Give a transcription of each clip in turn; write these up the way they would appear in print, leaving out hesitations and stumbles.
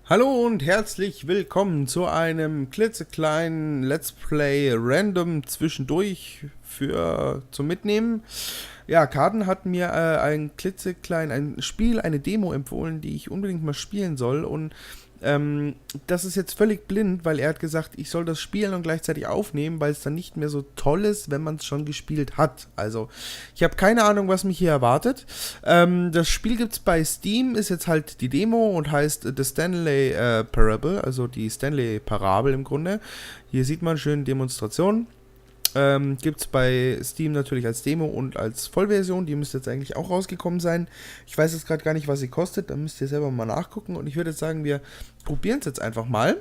Hallo und herzlich willkommen zu einem klitzekleinen Let's Play Random zwischendurch zum Mitnehmen. Ja, Karten hat mir ein Spiel, eine Demo empfohlen, die ich unbedingt mal spielen soll. Und das ist jetzt völlig blind, weil er hat gesagt, ich soll das spielen und gleichzeitig aufnehmen, weil es dann nicht mehr so toll ist, wenn man es schon gespielt hat. Also, ich habe keine Ahnung, was mich hier erwartet. Das Spiel gibt es bei Steam, ist jetzt halt die Demo und heißt The Stanley Parable, also die Stanley Parabel im Grunde. Hier sieht man schön Demonstrationen. Gibt es bei Steam natürlich als Demo und als Vollversion. Die müsste jetzt eigentlich auch rausgekommen sein. Ich weiß jetzt gerade gar nicht, was sie kostet. Da müsst ihr selber mal nachgucken. Und ich würde jetzt sagen, wir probieren es jetzt einfach mal.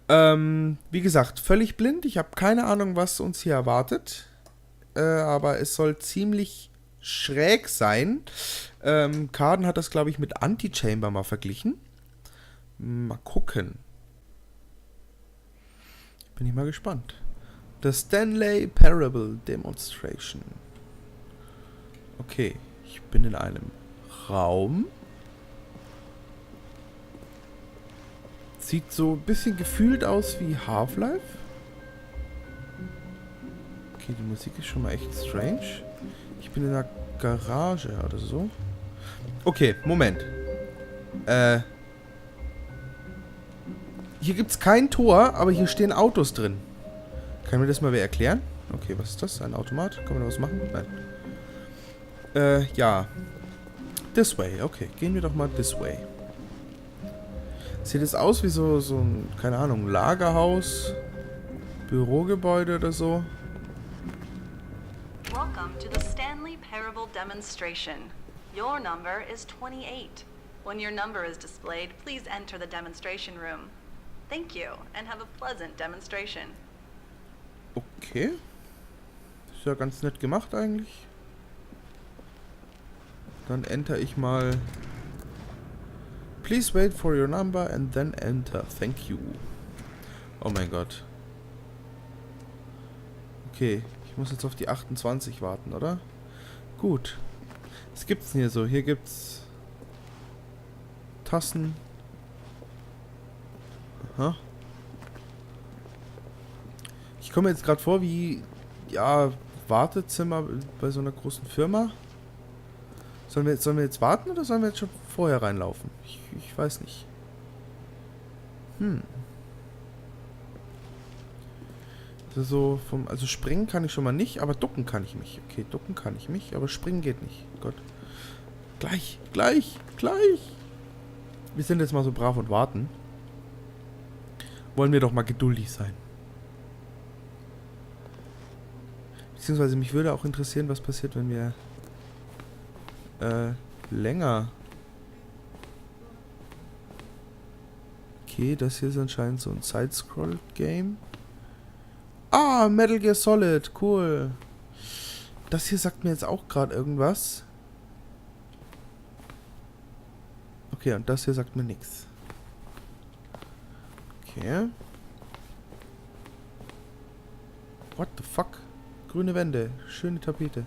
Wie gesagt, völlig blind. Ich habe keine Ahnung, was uns hier erwartet. Aber es soll ziemlich schräg sein. Carden hat das, glaube ich, mit Anti-Chamber mal verglichen. Mal gucken. Bin ich mal gespannt. The Stanley Parable Demonstration. Okay, ich bin in einem Raum. Sieht so ein bisschen gefühlt aus wie Half-Life. Okay, die Musik ist schon mal echt strange. Ich bin in einer Garage oder so. Okay, Moment. Hier gibt es kein Tor, aber hier stehen Autos drin. Kann mir das mal wer erklären? Okay, was ist das? Ein Automat? Kann man da was machen? Nein. Ja. This way. Okay, gehen wir doch mal this way. Sieht es aus wie so ein, keine Ahnung, Lagerhaus, Bürogebäude oder so? Welcome to the Stanley Parable Demonstration. Your number is 28. When your number is displayed, please enter the demonstration room. Thank you and have a pleasant demonstration. Okay. Ist ja ganz nett gemacht eigentlich. Dann enter ich mal. Please wait for your number and then enter. Thank you. Oh mein Gott. Okay, ich muss jetzt auf die 28 warten, oder? Gut. Was gibt's denn hier so? Hier gibt's Tassen. Aha. Ich komme jetzt gerade vor wie, ja, Wartezimmer bei so einer großen Firma. Sollen wir jetzt warten oder sollen wir jetzt schon vorher reinlaufen? Ich weiß nicht. Also springen kann ich schon mal nicht, aber ducken kann ich mich. Okay, ducken kann ich mich, aber springen geht nicht. Gott. Gleich. Wir sind jetzt mal so brav und warten. Wollen wir doch mal geduldig sein. Beziehungsweise mich würde auch interessieren, was passiert, wenn wir länger... Okay, das hier ist anscheinend so ein Side-Scroll-Game. Ah, Metal Gear Solid, cool. Das hier sagt mir jetzt auch gerade irgendwas. Okay, und das hier sagt mir nichts. Okay. What the fuck? Grüne Wände, schöne Tapete.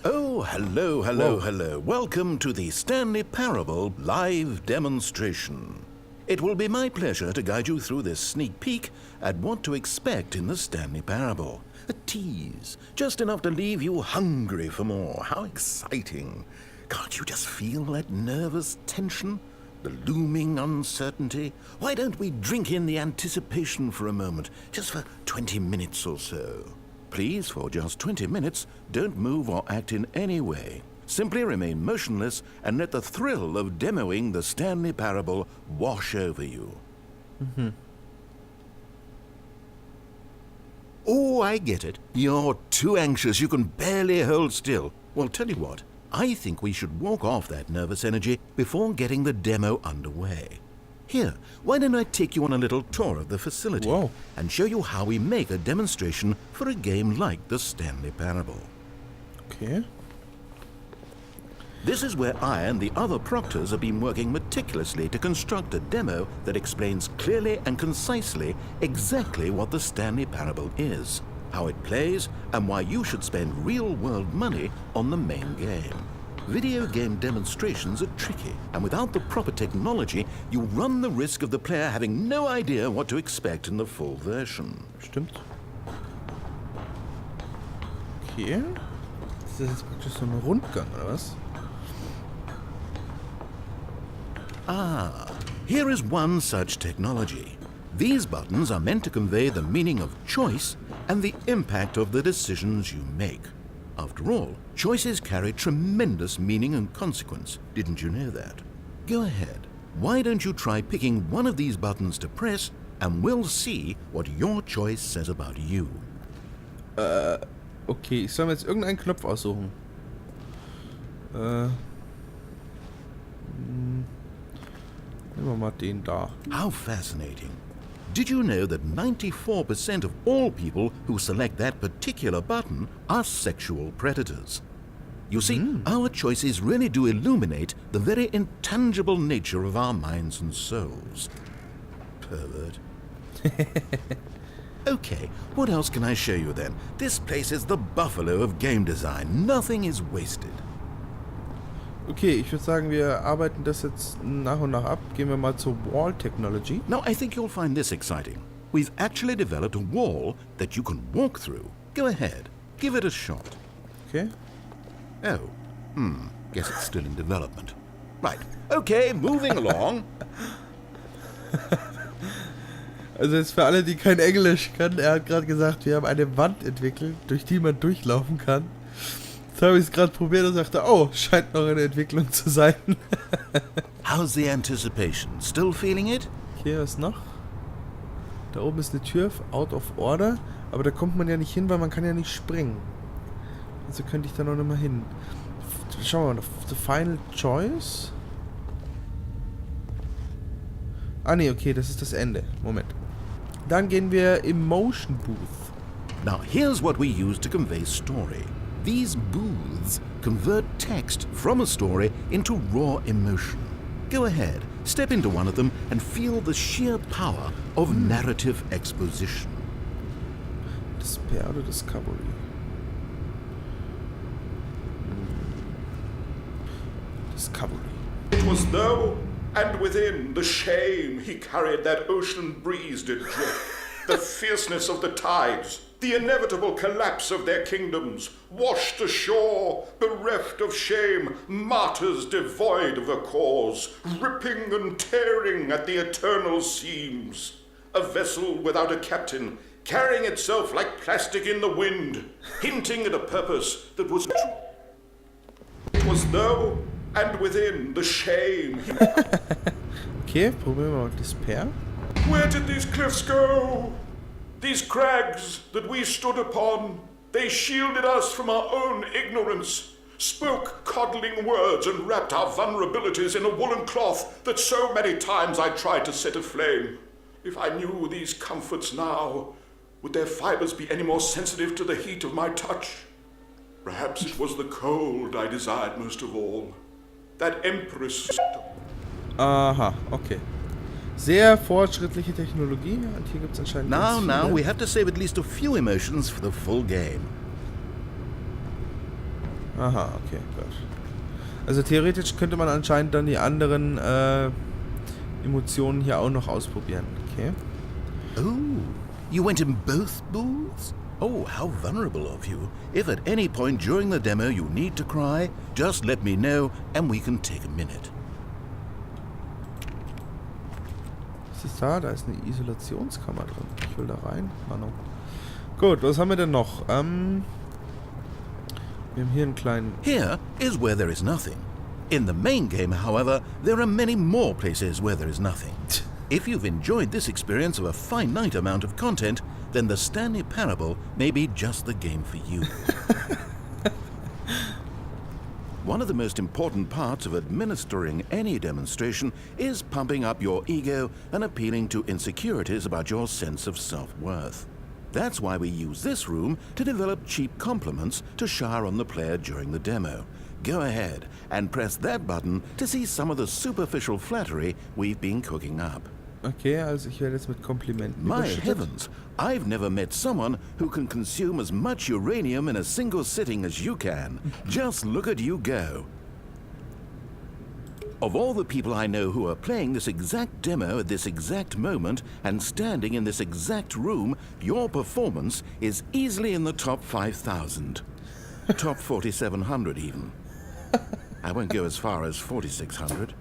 Oh, hello. Welcome to the Stanley Parable live demonstration. It will be my pleasure to guide you through this sneak peek at what to expect in the Stanley Parable. A tease, just enough to leave you hungry for more. How exciting. Can't you just feel that nervous tension? The looming uncertainty? Why don't we drink in the anticipation for a moment, just for 20 minutes or so? Please, for just 20 minutes, don't move or act in any way. Simply remain motionless and let the thrill of demoing the Stanley Parable wash over you. Oh, I get it. You're too anxious. You can barely hold still. Well, tell you what. I think we should walk off that nervous energy before getting the demo underway. Here, why don't I take you on a little tour of the facility and show you how we make a demonstration for a game like the Stanley Parable. Okay. This is where I and the other proctors have been working meticulously to construct a demo that explains clearly and concisely exactly what the Stanley Parable is, how it plays, and why you should spend real-world money on the main game. Video game demonstrations are tricky, and without the proper technology, you run the risk of the player having no idea what to expect in the full version. Stimmt. Okay. Ist das jetzt praktisch so ein Rundgang, oder was? Ah, here is one such technology. These buttons are meant to convey the meaning of choice and the impact of the decisions you make. After all, choices carry tremendous meaning and consequence. Didn't you know that? Go ahead. Why don't you try picking one of these buttons to press, and we'll see what your choice says about you. Okay, ich soll mir jetzt irgendeinen Knopf aussuchen. Nehmen wir mal den da. How fascinating. Did you know that 94% of all people who select that particular button are sexual predators? You see, our choices really do illuminate the very intangible nature of our minds and souls. Pervert. Okay, what else can I show you then? This place is the buffalo of game design. Nothing is wasted. Okay, ich würde sagen, wir arbeiten das jetzt nach und nach ab. Gehen wir mal zur Wall Technology. Now, I think you'll find this exciting. We've actually developed a wall that you can walk through. Go ahead, give it a shot. Okay. Oh, guess it's still in development. Right, okay, moving along. Also jetzt für alle, die kein Englisch können, er hat gerade gesagt, wir haben eine Wand entwickelt, durch die man durchlaufen kann. Jetzt habe ich es gerade probiert und sagte, oh, scheint noch eine Entwicklung zu sein. How's the anticipation? Still feeling it? Okay, was noch? Da oben ist eine Tür, out of order, aber da kommt man ja nicht hin, weil man kann ja nicht springen. Also könnte ich da noch nicht mal hin. Schauen wir mal, the final choice. Ah ne, okay, das ist das Ende. Moment. Dann gehen wir im Motion Booth. Now, here's what we use to convey story. These booths convert text from a story into raw emotion. Go ahead, step into one of them and feel the sheer power of narrative exposition. Despair oder Discovery? Discovery. It was though, and within the shame he carried that ocean breeze did drift, the fierceness of the tides, the inevitable collapse of their kingdoms, washed ashore, bereft of shame, martyrs devoid of a cause, ripping and tearing at the eternal seams. A vessel without a captain, carrying itself like plastic in the wind, hinting at a purpose that was true. It was though, and within the shame he... Okay, probieren wir mal Despair. Where did these cliffs go? These crags that we stood upon, they shielded us from our own ignorance, spoke coddling words and wrapped our vulnerabilities in a woolen cloth that so many times I tried to set aflame. If I knew these comforts now, would their fibers be any more sensitive to the heat of my touch? Perhaps it was the cold I desired most of all. That empress... Aha, okay. Sehr fortschrittliche Technologie und hier gibt es anscheinend Now, we have to save at least a few emotions for the full game. Aha, okay, gut. Also theoretisch könnte man anscheinend dann die anderen Emotionen hier auch noch ausprobieren. Okay. Oh, you went in both booths? Oh, how vulnerable of you. If at any point during the demo you need to cry, just let me know and we can take a minute. Was ist da? Da ist eine Isolationskammer drin. Ich will da rein. Mano. Gut, was haben wir denn noch? Wir haben hier einen kleinen... Here is where there is nothing. In the main game, however, there are many more places where there is nothing. If you've enjoyed this experience of a finite amount of content, then the Stanley Parable may be just the game for you. One of the most important parts of administering any demonstration is pumping up your ego and appealing to insecurities about your sense of self-worth. That's why we use this room to develop cheap compliments to shower on the player during the demo. Go ahead and press that button to see some of the superficial flattery we've been cooking up. Okay, also ich werde jetzt mit Komplimenten My überschüttet. heavens, I've never met someone who can consume as much uranium in a single sitting as you can. Just look at you go. Of all the people I know who are playing this exact demo at this exact moment and standing in this exact room, your performance is easily in the top 5,000. Top 4,700 even. I won't go as far as 4,600.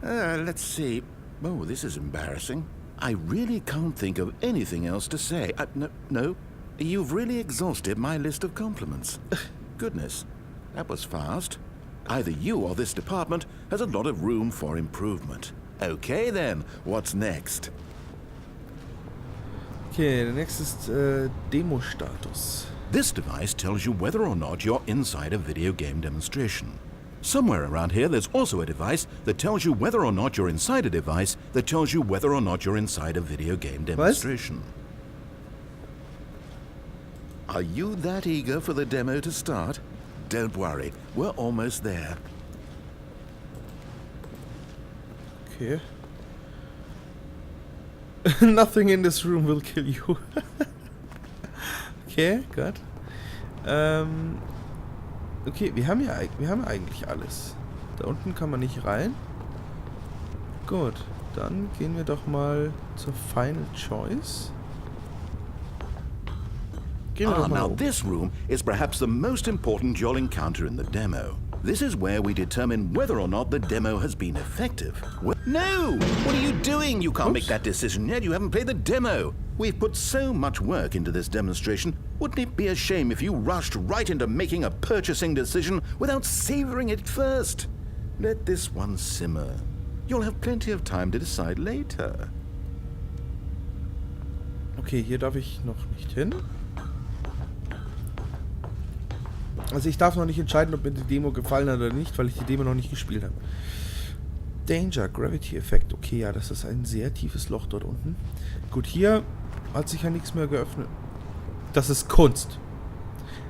Let's see. Oh, this is embarrassing. I really can't think of anything else to say. No. You've really exhausted my list of compliments. Goodness, that was fast. Either you or this department has a lot of room for improvement. Okay then, what's next? Okay, der nächste ist Demo-Status. This device tells you whether or not you're inside a video game demonstration. Somewhere around here there's also a device that tells you whether or not you're inside a device that tells you whether or not you're inside a video game demonstration. Are you that eager for the demo to start? Don't worry, we're almost there. Okay. Nothing in this room will kill you. Okay, gut. Okay, wir haben ja eigentlich alles. Da unten kann man nicht rein. Gut, dann gehen wir doch mal zur Final Choice. Now this room is perhaps the most important you'll encounter in the demo. This is where we determine whether or not the demo has been effective. No! What are you doing? You can't make that decision yet. You haven't played the demo. We've put so much work into this demonstration. Wouldn't it be a shame if you rushed right into making a purchasing decision without savoring it first? Let this one simmer. You'll have plenty of time to decide later. Okay, hier darf ich noch nicht hin. Also ich darf noch nicht entscheiden, ob mir die Demo gefallen hat oder nicht, weil ich die Demo noch nicht gespielt habe. Danger, Gravity Effekt. Okay, ja, das ist ein sehr tiefes Loch dort unten. Gut, hier hat sich ja nichts mehr geöffnet. Das ist Kunst.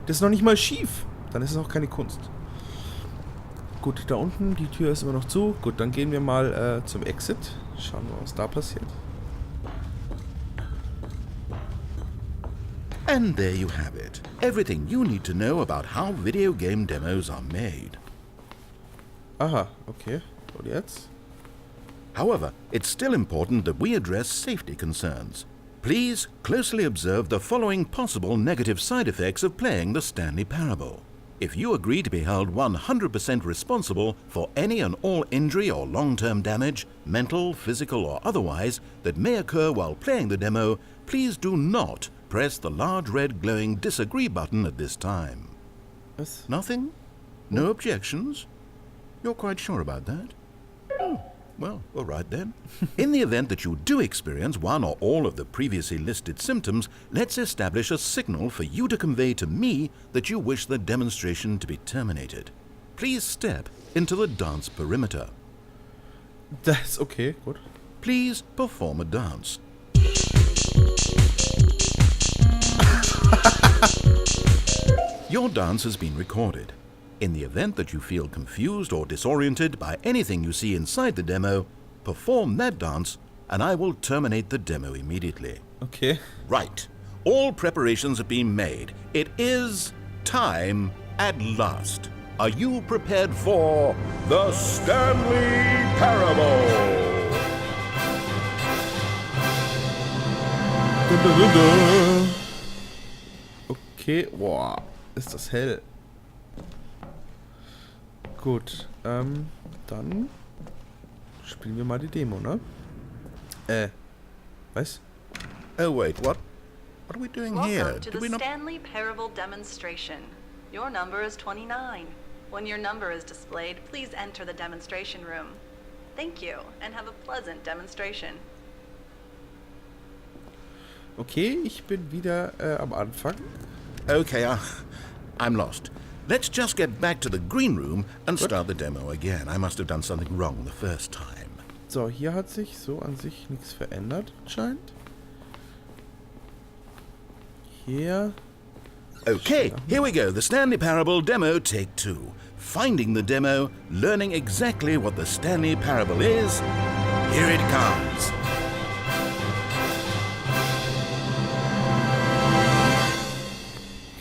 Das ist noch nicht mal schief. Dann ist es auch keine Kunst. Gut, da unten, die Tür ist immer noch zu. Gut, dann gehen wir mal zum Exit. Schauen wir, was da passiert. And there you have it. Everything you need to know about how video game demos are made. Aha, okay. Und jetzt? However, it's still important that we address safety concerns. Please closely observe the following possible negative side effects of playing the Stanley Parable. If you agree to be held 100% responsible for any and all injury or long-term damage, mental, physical or otherwise, that may occur while playing the demo, please do not press the large red glowing disagree button at this time. Was? Nothing? No objections? You're quite sure about that? Oh, well, all right then. In the event that you do experience one or all of the previously listed symptoms, let's establish a signal for you to convey to me that you wish the demonstration to be terminated. Please step into the dance perimeter. Das, okay, gut. Please perform a dance. Your dance has been recorded. In the event that you feel confused or disoriented by anything you see inside the demo, perform that dance and I will terminate the demo immediately. Okay. Right. All preparations have been made. It is time at last. Are you prepared for the Stanley Parable? Okay, boah, ist das hell. Gut, dann spielen wir mal die Demo, ne? Was? Oh wait, what are we doing here? Welcome to the Stanley Parable demonstration. Your number is 29. When your number is displayed, please enter the demonstration room. Thank you, and have a pleasant demonstration. Okay, ich bin wieder am Anfang. Okay, I'm lost. Let's just get back to the green room and start the demo again. I must have done something wrong the first time. So, hier hat sich so an sich nichts verändert, scheint. Hier. Okay, here we go. The Stanley Parable demo, take 2. Finding the demo, learning exactly what the Stanley Parable is. Here it comes.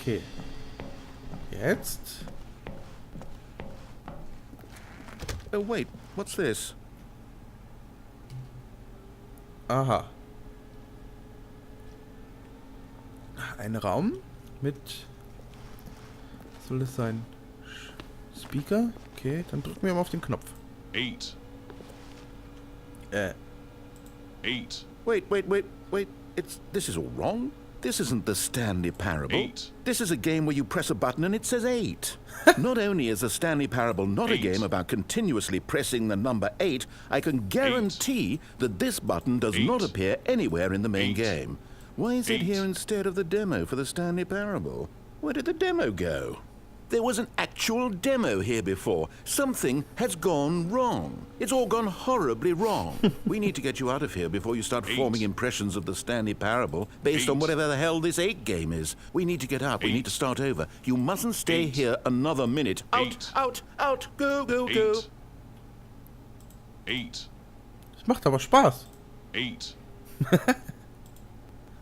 Okay. Jetzt. Oh, wait, what's this? Aha. Ein Raum mit... Was soll das sein? Speaker? Okay, dann drücken wir mal auf den Knopf. 8. 8. Wait. This is all wrong. This isn't the Stanley Parable. 8. This is a game where you press a button and it says 8. Not only is the Stanley Parable not a 8. game about continuously pressing the number 8, I can guarantee that this button does 8. not appear anywhere in the main 8. game. Why is it 8. here instead of the demo for the Stanley Parable? Where did the demo go? There was an actual demo here before. Something has gone wrong. It's all gone horribly wrong. We need to get you out of here before you start 8. forming impressions of the Stanley Parable based on 8. whatever the hell this 8 game is. We need to get out. We 8. need to start over. You mustn't stay 8. here another minute. Out, 8. out. Go. 8. 8. Das macht aber Spaß. 8.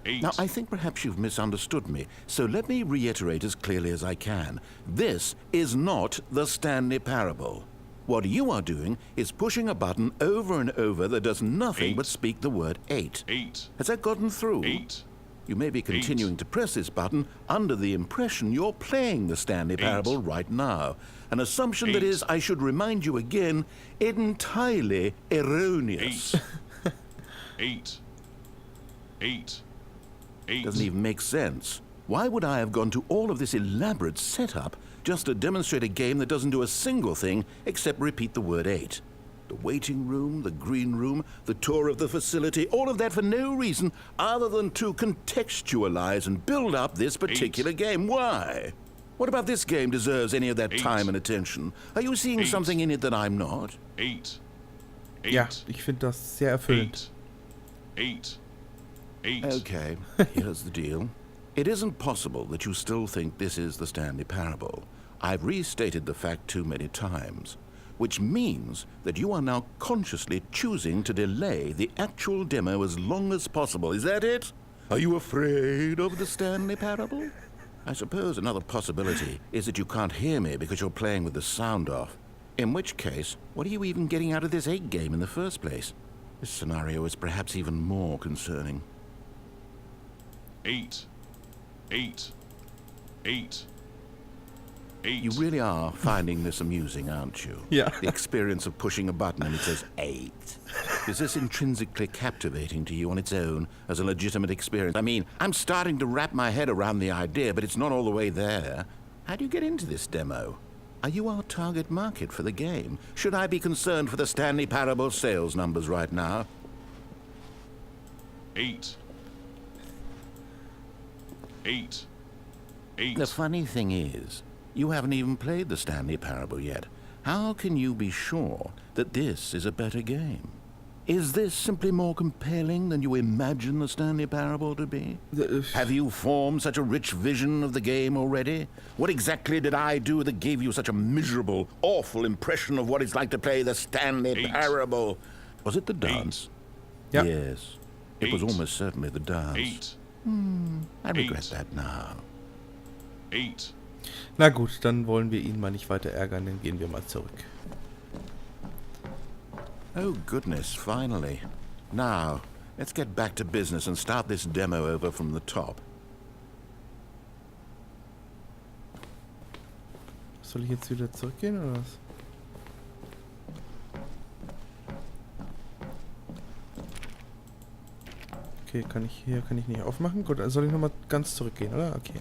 8. Now, I think perhaps you've misunderstood me, so let me reiterate as clearly as I can. This is not the Stanley Parable. What you are doing is pushing a button over and over that does nothing 8. but speak the word 8. 8. Has that gotten through? 8. You may be continuing to press this button under the impression you're playing the Stanley 8. Parable right now. An assumption that 8. is, I should remind you again, entirely erroneous. 8. 8. 8. Doesn't even make sense. Why would I have gone to all of this elaborate setup just to demonstrate a game that doesn't do a single thing except repeat the word 8? The waiting room, the green room, the tour of the facility, all of that for no reason other than to contextualize and build up this particular game. Why? What about this game deserves any of that 8. time and attention? Are you seeing 8. something in it that I'm not? 8. 8. Ja, ich finde das sehr erfüllend. 8. 8. Okay, here's the deal. It isn't possible that you still think this is the Stanley Parable. I've restated the fact too many times, which means that you are now consciously choosing to delay the actual demo as long as possible. Is that it? Are you afraid of the Stanley Parable? I suppose another possibility is that you can't hear me because you're playing with the sound off. In which case, what are you even getting out of this 8 game in the first place? This scenario is perhaps even more concerning. 8. 8. 8. 8. You really are finding this amusing, aren't you? Yeah. The experience of pushing a button and it says 8. Is this intrinsically captivating to you on its own as a legitimate experience? I mean, I'm starting to wrap my head around the idea, but it's not all the way there. How do you get into this demo? Are you our target market for the game? Should I be concerned for the Stanley Parable sales numbers right now? 8. 8. 8. The funny thing is, you haven't even played the Stanley Parable yet. How can you be sure that this is a better game? Is this simply more compelling than you imagine the Stanley Parable to be? Have you formed such a rich vision of the game already? What exactly did I do that gave you such a miserable, awful impression of what it's like to play the Stanley 8. Parable? Was it the dance? Ja. Yes. It was 8. almost certainly the dance. 8. I regret 8. that now. 8. Na gut, dann wollen wir ihn mal nicht weiter ärgern, dann gehen wir mal zurück. Oh, goodness, finally. Now, let's get back to business and start this demo over from the top. Soll ich jetzt wieder zurückgehen oder was? Okay, kann ich nicht aufmachen? Gut, dann soll ich nochmal ganz zurückgehen, oder? Okay.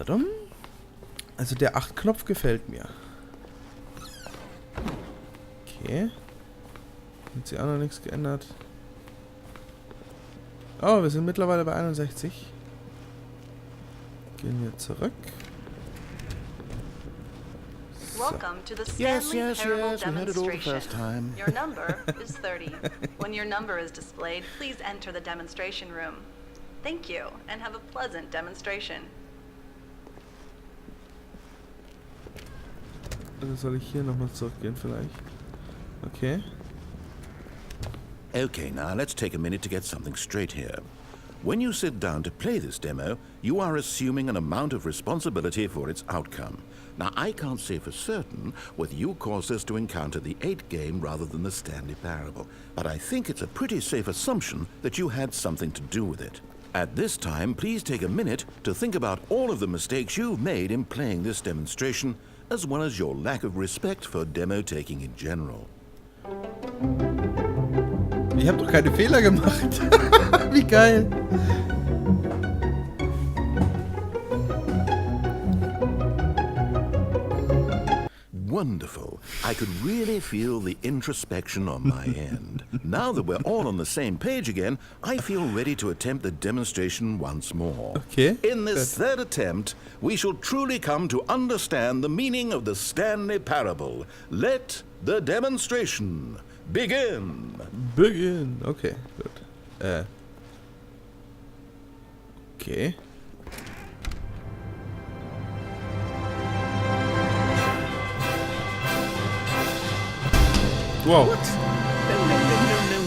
Dum. Also der 8-Knopf gefällt mir. Okay. Hat sich auch noch nichts geändert. Oh, wir sind mittlerweile bei 61. Gehen wir zurück. Welcome to the Yes, Stanley yes, Parable yes, we had it all the demonstration. first time. Your number is 30. When your number is displayed, please enter the demonstration room. Thank you, and have a pleasant demonstration. Also soll ich hier nochmal zurückgehen vielleicht? Okay. Okay, now let's take a minute to get something straight here. When you sit down to play this demo, you are assuming an amount of responsibility for its outcome. Now, I can't say for certain whether you caused us to encounter the 8 game rather than the Stanley Parable, but I think it's a pretty safe assumption that you had something to do with it. At this time, please take a minute to think about all of the mistakes you've made in playing this demonstration, as well as your lack of respect for demo taking in general. Ich habe doch keine Fehler gemacht. Wie geil. Wonderful. I could really feel the introspection on my end. Now that we're all on the same page again, I feel ready to attempt the demonstration once more. Okay. In this third attempt, we shall truly come to understand the meaning of the Stanley Parable. Let the demonstration begin. Begin. Okay, gut. Okay. Wow. What?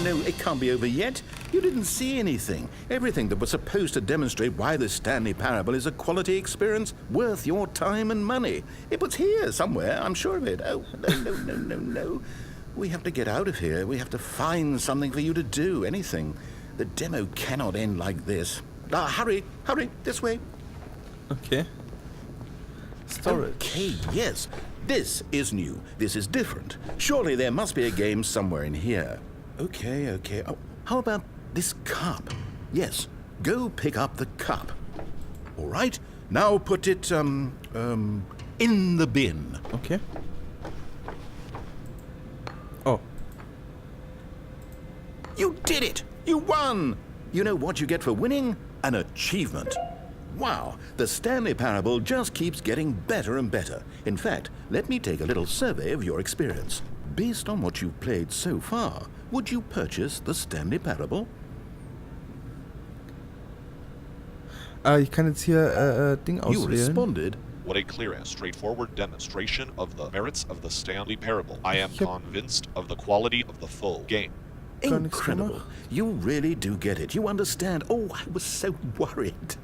No, it can't be over yet. You didn't see anything. Everything that was supposed to demonstrate why the Stanley Parable is a quality experience worth your time and money. It was here somewhere, I'm sure of it. Oh, no. We have to get out of here. We have to find something for you to do, anything. The demo cannot end like this. Hurry, this way. Okay. Storage. Okay, yes. This is new. This is different. Surely there must be a game somewhere in here. Okay. Oh, how about this cup? Yes, go pick up the cup. All right, now put it, in the bin. Okay. Oh. You did it! You won! You know what you get for winning? An achievement. Wow, the Stanley Parable just keeps getting better and better. In fact, let me take a little survey of your experience. Based on what you've played so far, would you purchase the Stanley Parable? Ich kann jetzt hier Ding You auswählen. responded, What a clear and straightforward demonstration of the merits of the Stanley Parable. I am convinced of the quality of the full game. incredible. You really do get it. You understand. Oh, I was so worried.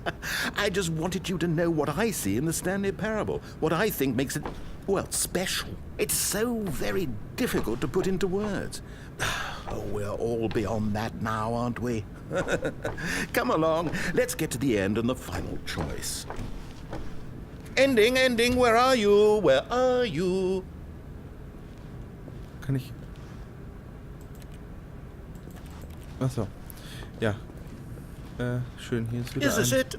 I just wanted you to know what I see in the Stanley Parable. What I think makes it, well, special. It's so very difficult to put into words. Oh, we're all beyond that now, aren't we? Come along. Let's get to the end and the final choice. Ending, where are you? Where are you? Kann ich... Achso. Ja. Schön, hier ist wieder Is this ein... it?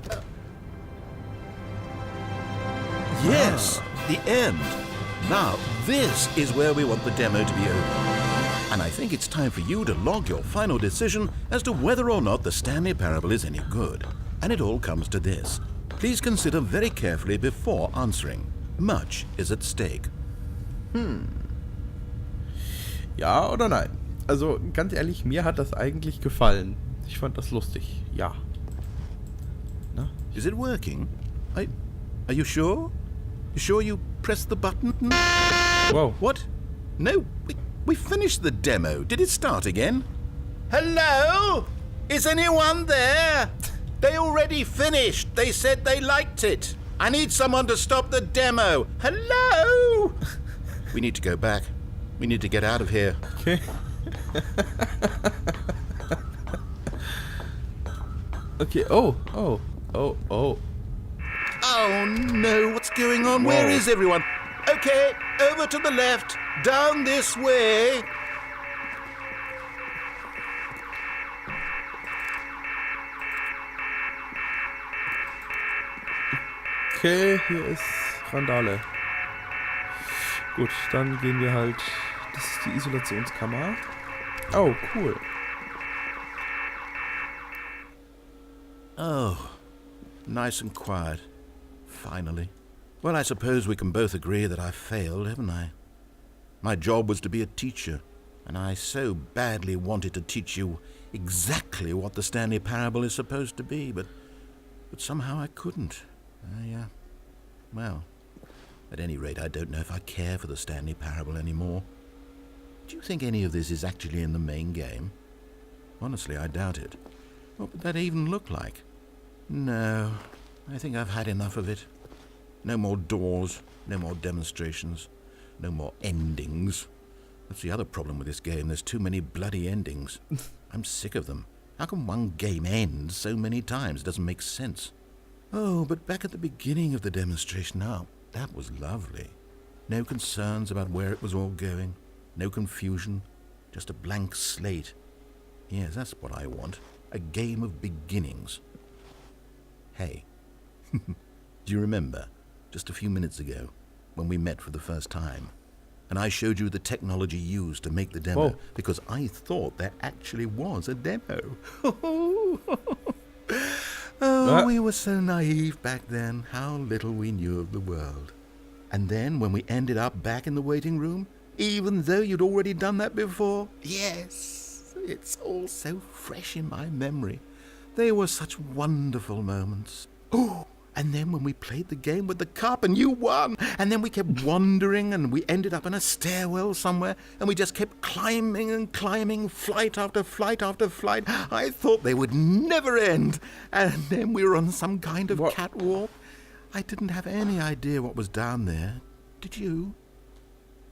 Yes, the end. Now, this is where we want the demo to be over. And I think it's time for you to log your final decision as to whether or not the Stanley Parable is any good. And it all comes to this. Please consider very carefully before answering. Much is at stake. Ja oder nein? Also, ganz ehrlich, mir hat das eigentlich gefallen. Ich fand das lustig. Ja. Na? Is it working? Are you sure? You sure you pressed the button? Wow. What? No, we finished the demo. Did it start again? Hello? Is anyone there? They already finished. They said they liked it. I need someone to stop the demo. Hello? We need to go back. We need to get out of here. Okay. Okay, oh. Oh no, what's going on? Whoa. Where is everyone? Okay, over to the left, down this way. Okay, hier ist Randale. Gut, dann gehen wir halt... Das ist die Isolationskammer. Oh, cool. Oh, nice and quiet. Finally. Well, I suppose we can both agree that I failed, haven't I? My job was to be a teacher, and I so badly wanted to teach you exactly what the Stanley Parable is supposed to be, but somehow I couldn't. Well, at any rate, I don't know if I care for the Stanley Parable anymore. Do you think any of this is actually in the main game? Honestly, I doubt it. What would that even look like? No, I think I've had enough of it. No more doors, no more demonstrations, no more endings. That's the other problem with this game. There's too many bloody endings. I'm sick of them. How can one game end so many times? It doesn't make sense. Oh, but back at the beginning of the demonstration, now, that was lovely. No concerns about where it was all going. No confusion. Just a blank slate. Yes, that's what I want. A game of beginnings. Hey, do you remember, just a few minutes ago, when we met for the first time, and I showed you the technology used to make the demo, because I thought there actually was a demo. We were so naive back then, how little we knew of the world. And then when we ended up back in the waiting room, even though you'd already done that before, yes, it's all so fresh in my memory. They were such wonderful moments. Oh, and then when we played the game with the cup and you won, and then we kept wandering and we ended up in a stairwell somewhere and we just kept climbing and climbing, flight after flight after flight. I thought they would never end. And then we were on some kind of catwalk. I didn't have any idea what was down there. Did you?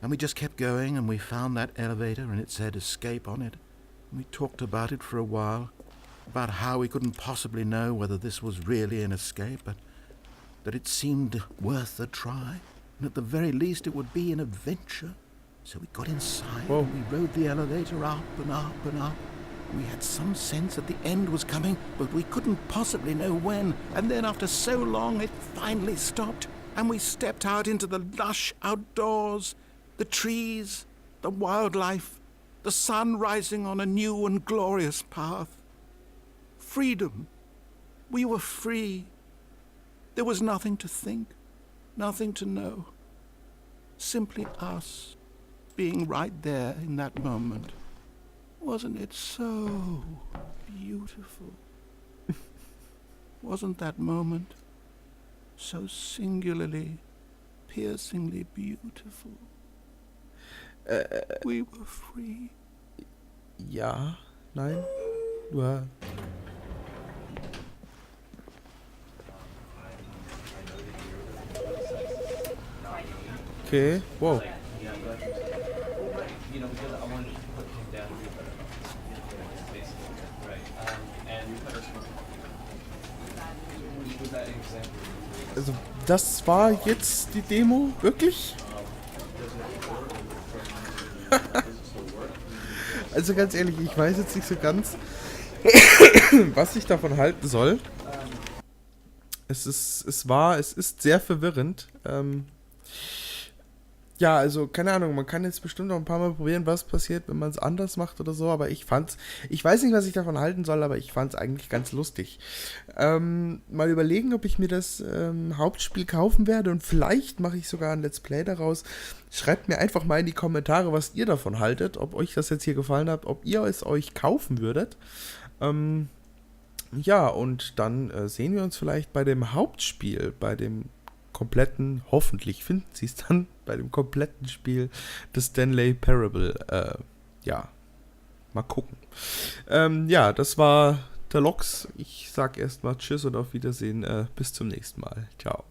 And we just kept going and we found that elevator and it said escape on it. And we talked about it for a while, about how we couldn't possibly know whether this was really an escape, but that it seemed worth a try, and at the very least it would be an adventure. So we got inside, and we rode the elevator up and up and up. We had some sense that the end was coming, but we couldn't possibly know when. And then after so long, it finally stopped, and we stepped out into the lush outdoors, the trees, the wildlife, the sun rising on a new and glorious path. Freedom. We were free. There was nothing to think, nothing to know. Simply us, being right there in that moment. Wasn't it so beautiful? Wasn't that moment so singularly, piercingly beautiful? We were free. Ja, nein, du. Okay, wow. Also, das war jetzt die Demo? Wirklich? Also ganz ehrlich, ich weiß jetzt nicht so ganz, was ich davon halten soll. Es ist sehr verwirrend. Ja, also, keine Ahnung, man kann jetzt bestimmt noch ein paar Mal probieren, was passiert, wenn man es anders macht oder so, aber ich weiß nicht, was ich davon halten soll, aber ich fand's eigentlich ganz lustig. Mal überlegen, ob ich mir das Hauptspiel kaufen werde und vielleicht mache ich sogar ein Let's Play daraus. Schreibt mir einfach mal in die Kommentare, was ihr davon haltet, ob euch das jetzt hier gefallen hat, ob ihr es euch kaufen würdet. Ja, und dann sehen wir uns vielleicht bei dem Hauptspiel, bei dem kompletten, hoffentlich finden sie es dann, bei dem kompletten Spiel des Stanley Parable. Ja, mal gucken. Ja, das war der Lox. Ich sag erstmal Tschüss und auf Wiedersehen. Bis zum nächsten Mal. Ciao.